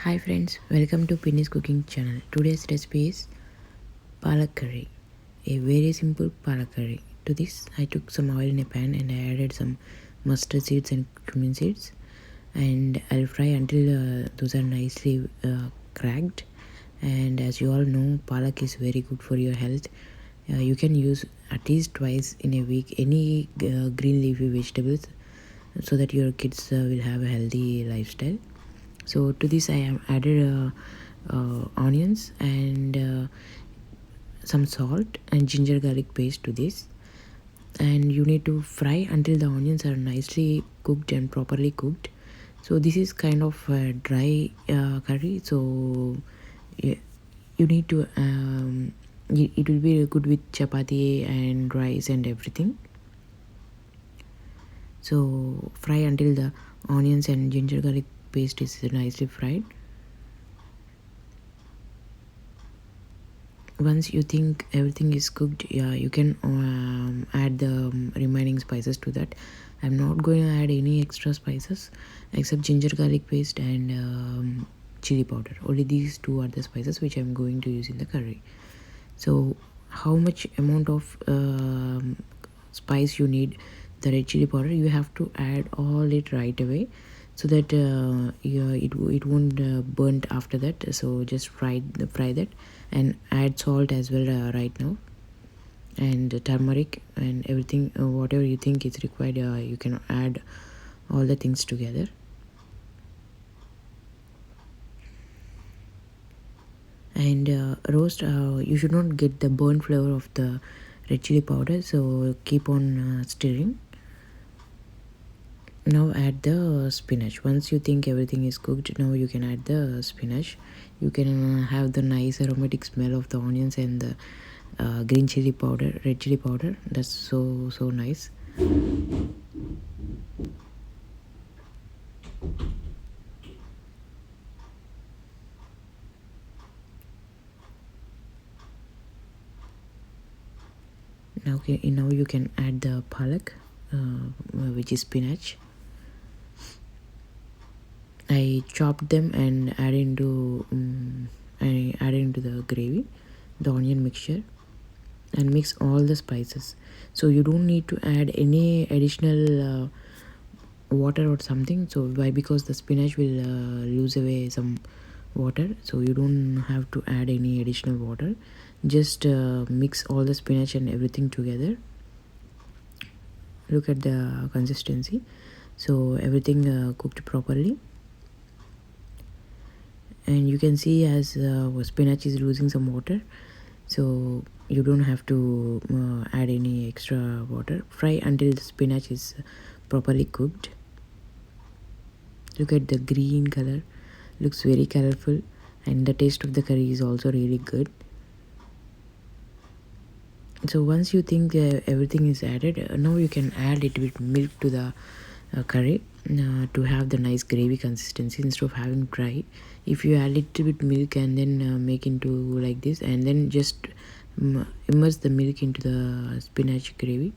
Hi friends, welcome to Pinny's cooking channel. Today's recipe is palak curry, a very simple palak curry. To this, I took some oil in a pan and I added some mustard seeds and cumin seeds, and I'll fry until those are nicely cracked. And as you all know, palak is very good for your health. You can use at least twice in a week any green leafy vegetables so that your kids will have a healthy lifestyle. So to this I have added onions and some salt and ginger garlic paste to this, and you need to fry until the onions are nicely cooked and properly cooked. So this is kind of dry curry, so you need to it will be good with chapati and rice and everything. So fry until the onions and ginger garlic paste is nicely fried. Once you think everything is cooked, you can add the remaining spices to that. I'm not going to add any extra spices except ginger garlic paste and chili powder. Only these two are the spices which I'm going to use in the curry. So how much amount of spice you need, the red chili powder, you have to add all it right away so that it won't burnt after that. So just fry that and add salt as well right now, and turmeric and everything, whatever you think is required, you can add all the things together. And roast, you should not get the burnt flavor of the red chili powder, so keep on stirring. Now add the spinach. Once you think everything is cooked, now you can add the spinach. You can have the nice aromatic smell of the onions and the green chili powder, red chili powder. That's so nice. Now you can add the palak, which is spinach. I chopped them and add into the gravy, the onion mixture, and mix all the spices. So you don't need to add any additional water or something. So why? Because the spinach will lose away some water, so you don't have to add any additional water. Just mix all the spinach and everything together. Look at the consistency. So everything cooked properly, and you can see as spinach is losing some water, so you don't have to add any extra water. Fry until the spinach is properly cooked. Look at the green color, looks very colorful, and the taste of the curry is also really good. So once you think everything is added, now you can add it with milk to the curry to have the nice gravy consistency instead of having dry. If you add it with milk and then make into like this, and then just immerse the milk into the spinach gravy,